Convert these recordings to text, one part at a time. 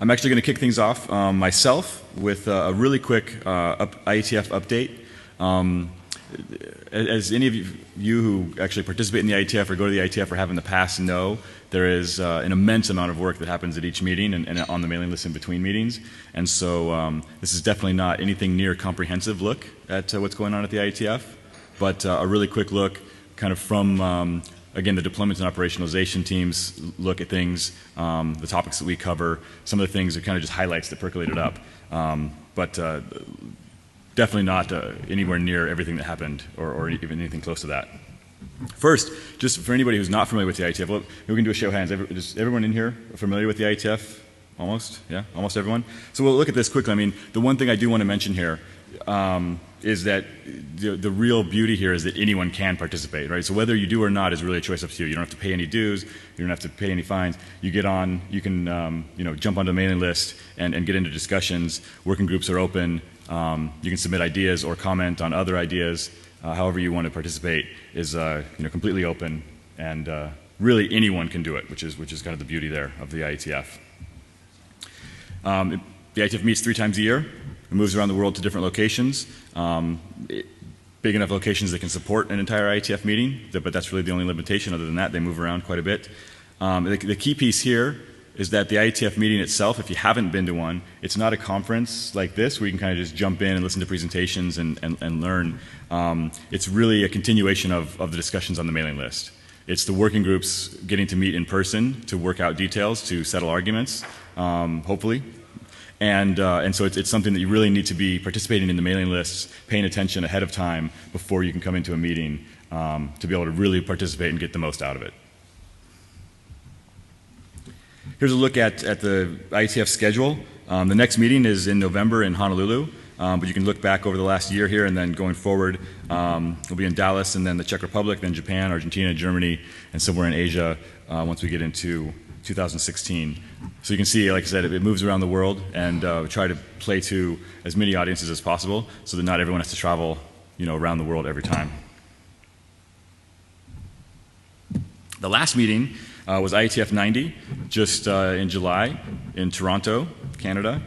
I'm actually going to kick things off myself with a really quick IETF update. As any of you who actually participate in the IETF or go to the IETF or have in the past know, there is an immense amount of work that happens at each meeting and on the mailing list in between meetings. And so this is definitely not anything near a comprehensive look at what's going on at the IETF, but a really quick look kind of from again, the deployment and operationalization teams look at things, the topics that we cover, some of the things are kind of just highlights that percolated up, but definitely not anywhere near everything that happened or even anything close to that. First, just for anybody who's not familiar with the IETF, well, we can do a show of hands. Is everyone in here familiar with the IETF? Almost? Yeah? Almost everyone? So we'll look at this quickly. I mean, the one thing I do want to mention here is that the real beauty here is that anyone can participate, right? So whether you do or not is really a choice up to you. You don't have to pay any dues. You don't have to pay any fines. You get on, you can jump onto the mailing list and get into discussions. Working groups are open. You can submit ideas or comment on other ideas. However you want to participate is completely open, and really anyone can do it, which is kind of the beauty there of the IETF. The IETF meets 3 times a year. It moves around the world to different locations, big enough locations that can support an entire IETF meeting, but that's really the only limitation. Other than that, they move around quite a bit. The key piece here is that the IETF meeting itself, if you haven't been to one, it's not a conference like this where you can kind of just jump in and listen to presentations and learn. It's really a continuation of the discussions on the mailing list. It's the working groups getting to meet in person to work out details, to settle arguments, hopefully. And so it's something that you really need to be participating in the mailing lists, paying attention ahead of time before you can come into a meeting to be able to really participate and get the most out of it. Here's a look at the IETF schedule. The next meeting is in November in Honolulu, but you can look back over the last year here and then going forward. We'll be in Dallas and then the Czech Republic, then Japan, Argentina, Germany, and somewhere in Asia once we get into 2016. So you can see, like I said, it moves around the world, and we try to play to as many audiences as possible so that not everyone has to travel around the world every time. The last meeting was IETF 90, just in July in Toronto, Canada.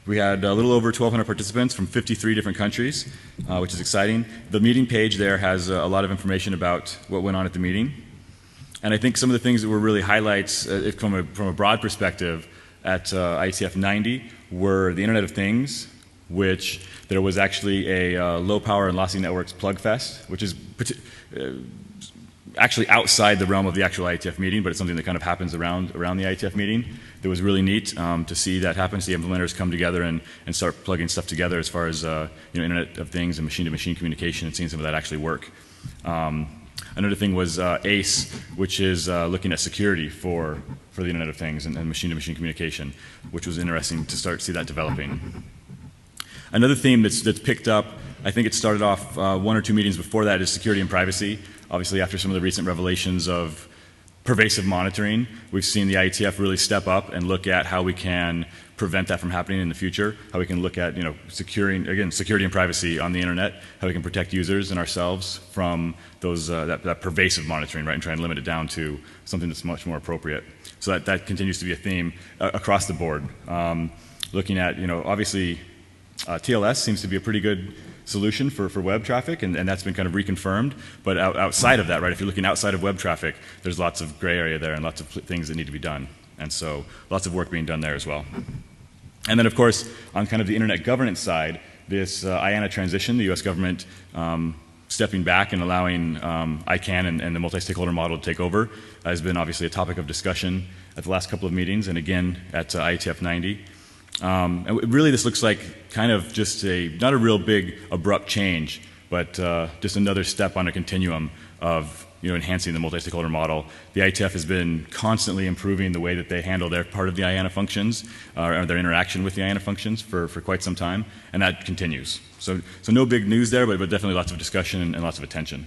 We had a little over 1,200 participants from 53 different countries, which is exciting. The meeting page there has a lot of information about what went on at the meeting. And I think some of the things that were really highlights from a broad perspective at IETF 90 were the Internet of Things, which there was actually a low power and lossy networks plug fest, which is actually outside the realm of the actual IETF meeting, but it's something that kind of happens around the IETF meeting. It was really neat to see that happen, see implementers come together and start plugging stuff together as far as Internet of Things and machine-to-machine communication, and seeing some of that actually work. Another thing was ACE, which is looking at security for the Internet of Things and machine-to-machine communication, which was interesting to see that developing. Another theme that's picked up, I think it started off 1 or 2 meetings before that, is security and privacy. Obviously, after some of the recent revelations of pervasive monitoring, we've seen the IETF really step up and look at how we can prevent that from happening in the future, how we can look at securing, again, security and privacy on the internet, how we can protect users and ourselves from those that pervasive monitoring, right, and try and limit it down to something that's much more appropriate. So that continues to be a theme across the board. Looking at, obviously TLS seems to be a pretty good solution for web traffic, and that's been kind of reconfirmed. But outside of that, right, if you're looking outside of web traffic, there's lots of gray area there and lots of things that need to be done. And so lots of work being done there as well. And then, of course, on kind of the internet governance side, this IANA transition, the US government stepping back and allowing ICANN and the multi-stakeholder model to take over, has been obviously a topic of discussion at the last couple of meetings and again at IETF 90. And really this looks like kind of just not a real big abrupt change, but just another step on a continuum of enhancing the multi-stakeholder model. The IETF has been constantly improving the way that they handle their part of the IANA functions, or their interaction with the IANA functions for quite some time, and that continues. So no big news there, but definitely lots of discussion and lots of attention.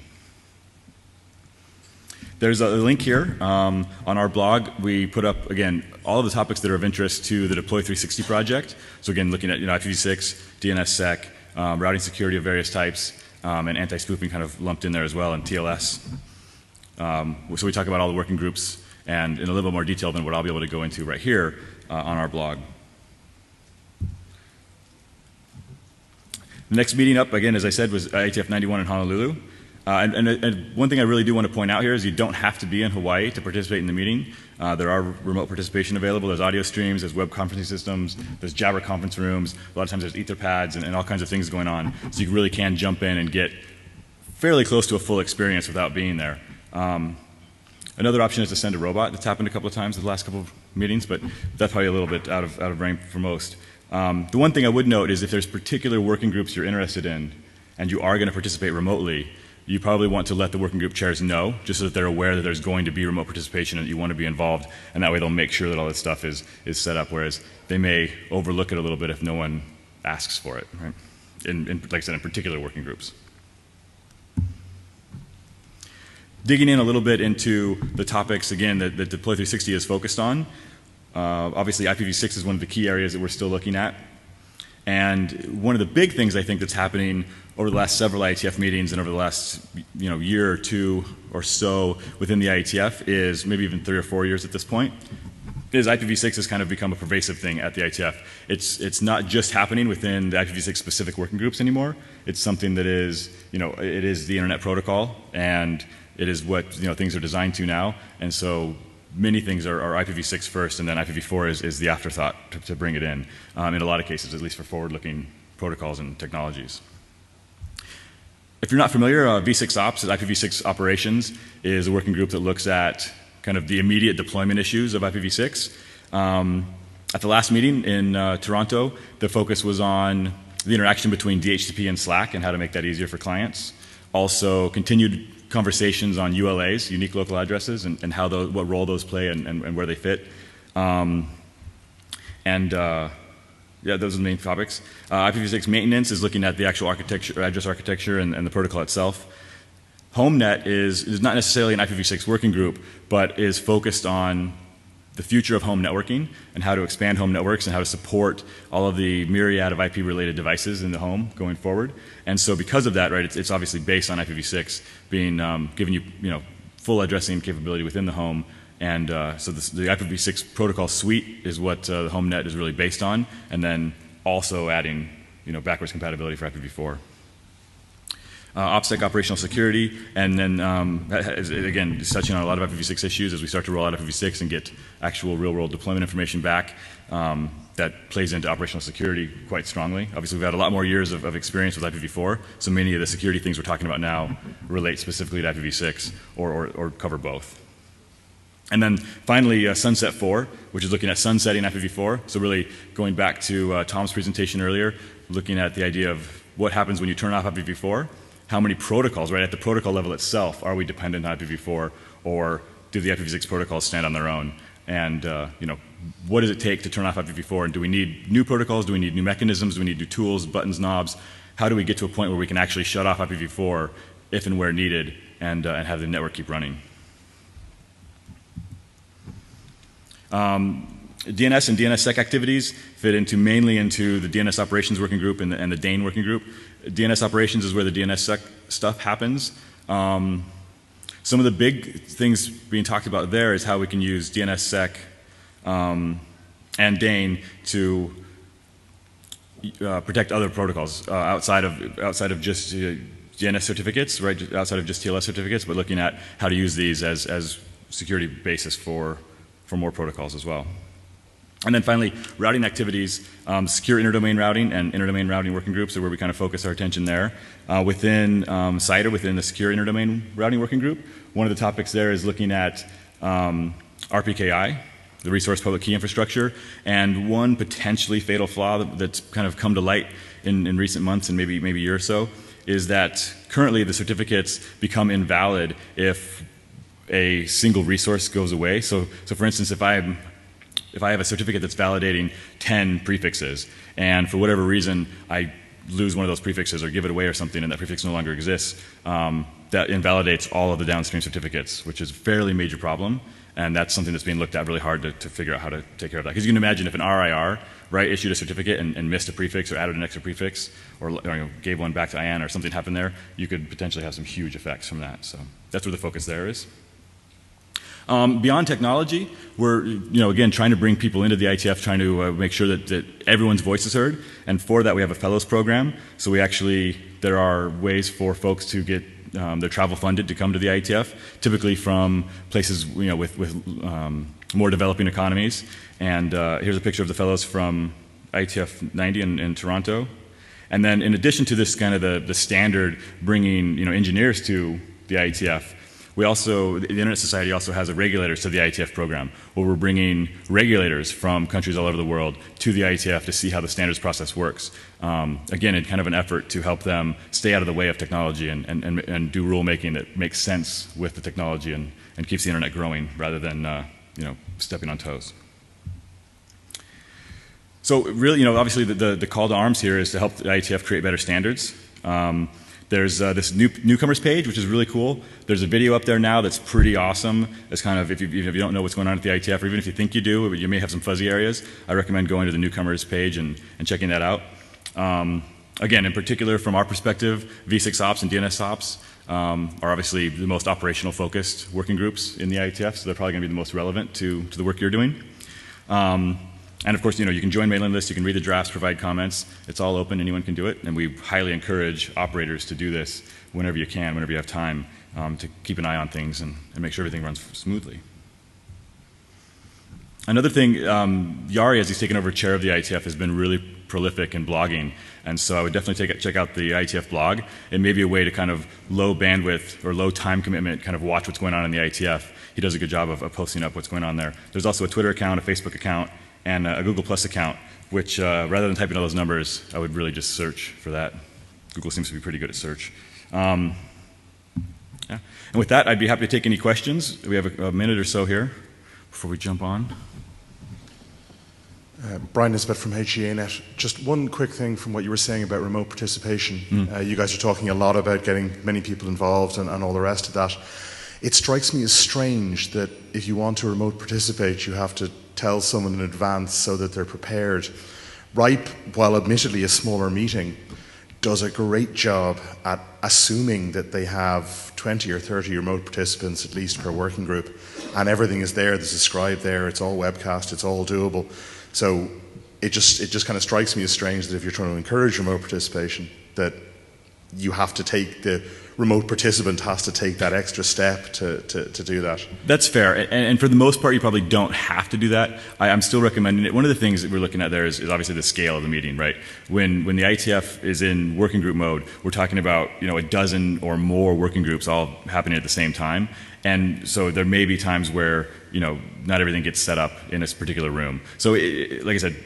There's a link here on our blog. We put up, again, all of the topics that are of interest to the Deploy 360 project. So again, looking at IPv6, DNSSEC, routing security of various types, and anti-spoofing kind of lumped in there as well, and TLS. So we talk about all the working groups and in a little bit more detail than what I'll be able to go into right here on our blog. The next meeting up, again, as I said, was IETF 91 in Honolulu. And one thing I really do want to point out here is you don't have to be in Hawaii to participate in the meeting. There are remote participation available. There's audio streams, there's web conferencing systems, there's Jabber conference rooms. A lot of times there's Etherpads and all kinds of things going on. So you really can jump in and get fairly close to a full experience without being there. Another option is to send a robot. That's happened a couple of times in the last couple of meetings, but that's probably a little bit out of range for most. The one thing I would note is if there's particular working groups you're interested in and you are going to participate remotely, you probably want to let the working group chairs know, just so that they're aware that there's going to be remote participation and that you want to be involved, and that way they'll make sure that all this stuff is set up, whereas they may overlook it a little bit if no one asks for it, right? Like I said, in particular working groups. Digging in a little bit into the topics, again, that Deploy 360 is focused on. Obviously, IPv6 is one of the key areas that we're still looking at. And one of the big things I think that's happening over the last several IETF meetings and over the last year or two or so within the IETF is, maybe even 3 or 4 years at this point, is IPv6 has kind of become a pervasive thing at the IETF. It's not just happening within the IPv6 specific working groups anymore. It's something that is, it is the internet protocol, and it is what things are designed to now. And so many things are IPv6 first, and then IPv4 is the afterthought to bring it in a lot of cases, at least for forward-looking protocols and technologies. If you're not familiar, V6 Ops, IPv6 Operations, is a working group that looks at kind of the immediate deployment issues of IPv6. At the last meeting in Toronto, the focus was on the interaction between DHCP and Slack and how to make that easier for clients. Also, continued conversations on ULAs, unique local addresses, and how what role those play and where they fit. Yeah, those are the main topics. IPv6 maintenance is looking at the actual architecture, address architecture, and the protocol itself. HomeNet is not necessarily an IPv6 working group, but is focused on the future of home networking and how to expand home networks and how to support all of the myriad of IP-related devices in the home going forward. And so because of that, right, it's obviously based on IPv6 being giving you full addressing capability within the home. And so the IPv6 protocol suite is what the HomeNet is really based on, and then also adding backwards compatibility for IPv4. OPSEC operational security, and then again, just touching on a lot of IPv6 issues as we start to roll out IPv6 and get actual real-world deployment information back. That plays into operational security quite strongly. Obviously, we've had a lot more years of experience with IPv4, so many of the security things we're talking about now relate specifically to IPv6 or cover both. And then finally, Sunset 4, which is looking at sunsetting IPv4. So really going back to Tom's presentation earlier, looking at the idea of what happens when you turn off IPv4. How many protocols, right, at the protocol level itself, are we dependent on IPv4, or do the IPv6 protocols stand on their own? And what does it take to turn off IPv4? And do we need new protocols? Do we need new mechanisms? Do we need new tools, buttons, knobs? How do we get to a point where we can actually shut off IPv4 if and where needed, and have the network keep running? DNS and DNSSEC activities fit mainly into the DNS operations working group and the DANE working group. DNS operations is where the DNSSEC stuff happens. Some of the big things being talked about there is how we can use DNSSEC and DANE to protect other protocols outside of just DNS certificates, right? Outside of just TLS certificates, but looking at how to use these as security basis for more protocols as well. And then finally, routing activities, secure interdomain routing and interdomain routing working groups are where we kind of focus our attention there. Within CIDR, within the secure interdomain routing working group, one of the topics there is looking at RPKI, the resource public key infrastructure, and one potentially fatal flaw that's kind of come to light in recent months and maybe a year or so is that currently the certificates become invalid if a single resource goes away. So for instance, if I have a certificate that's validating 10 prefixes, and for whatever reason I lose one of those prefixes or give it away or something, and that prefix no longer exists, that invalidates all of the downstream certificates, which is a fairly major problem. And that's something that's being looked at really hard to figure out how to take care of that. Because you can imagine if an RIR, right, issued a certificate and missed a prefix or added an extra prefix or gave one back to IAN or something happened there, you could potentially have some huge effects from that. So that's where the focus there is. Beyond technology, we're again trying to bring people into the IETF, trying to make sure that everyone's voice is heard. And for that, we have a fellows program. So there are ways for folks to get their travel funded to come to the IETF, typically from places with more developing economies. And here's a picture of the fellows from IETF 90 in Toronto. And then in addition to this kind of the standard bringing engineers to the IETF, the Internet Society also has a Regulators to the IETF program, where we're bringing regulators from countries all over the world to the IETF to see how the standards process works. Again, in kind of an effort to help them stay out of the way of technology and do rulemaking that makes sense with the technology and keeps the Internet growing rather than stepping on toes. So really, obviously the call to arms here is to help the IETF create better standards. There's this newcomers page, which is really cool. There's a video up there now that's pretty awesome. It's kind of, if you don't know what's going on at the IETF, or even if you think you do, but you may have some fuzzy areas, I recommend going to the newcomers page and checking that out. Again, in particular, from our perspective, V6 Ops and DNS Ops are obviously the most operational focused working groups in the IETF, so they're probably going to be the most relevant to the work you're doing. And of course, you can join mailing lists, you can read the drafts, provide comments. It's all open, anyone can do it. And we highly encourage operators to do this whenever you can, whenever you have time, to keep an eye on things and make sure everything runs smoothly. Another thing, Yari, as he's taken over chair of the IETF, has been really prolific in blogging. And so I would definitely check out the IETF blog. It may be a way to kind of low bandwidth or low time commitment kind of watch what's going on in the IETF. He does a good job of posting up what's going on there. There's also a Twitter account, a Facebook account, and a Google Plus account, which rather than typing all those numbers, I would really just search for that. Google seems to be pretty good at search. Yeah. And with that, I'd be happy to take any questions. We have a minute or so here before we jump on. Brian Nisbet from HEANet. Just one quick thing from what you were saying about remote participation. You guys are talking a lot about getting many people involved and all the rest of that. It strikes me as strange that if you want to remote participate, you have to tell someone in advance so that they're prepared. RIPE, while admittedly a smaller meeting, does a great job at assuming that they have 20 or 30 remote participants at least per working group, and everything is there, there's a scribe there, it's all webcast, it's all doable. So it just kind of strikes me as strange that if you're trying to encourage remote participation, that you have to take the remote participant has to take that extra step to do that. That's fair, and for the most part you probably don't have to do that. I'm still recommending it. One of the things that we're looking at there is obviously the scale of the meeting, right? When the IETF is in working group mode, we're talking about a dozen or more working groups all happening at the same time, and so there may be times where not everything gets set up in this particular room. So like I said,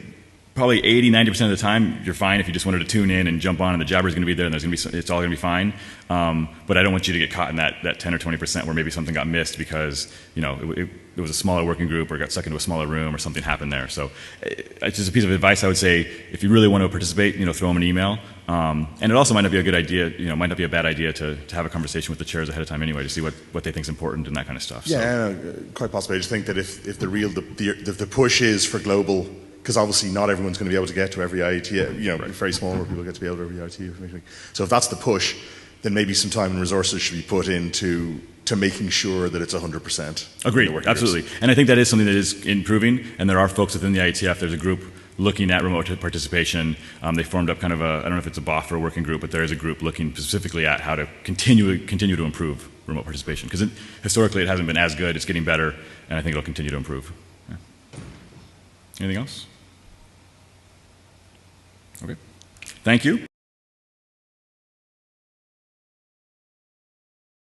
probably 80–90% of the time you're fine if you just wanted to tune in and jump on, and the jabber is going to be there, and it's all going to be fine. But I don't want you to get caught in that 10 or 20% where maybe something got missed because it was a smaller working group or got stuck into a smaller room or something happened there. So it's just a piece of advice I would say: if you really want to participate, throw them an email. And it also might not be a good idea, might not be a bad idea to have a conversation with the chairs ahead of time anyway to see what they think is important and that kind of stuff. Yeah, so. Quite possibly. I just think that if the push is for global. Because obviously not everyone's going to be able to get to every IETF, right. Very small people get to be able to every IETF meeting. So if that's the push, then maybe some time and resources should be put into making sure that it's 100%. Agreed, absolutely. Groups. And I think that is something that is improving, and there are folks within the IETF, there's a group looking at remote participation. They formed up kind of I don't know if it's a BOF or a working group, but there is a group looking specifically at how to continue to improve remote participation. Because historically it hasn't been as good, it's getting better, and I think it'll continue to improve. Yeah. Anything else? Okay. Thank you.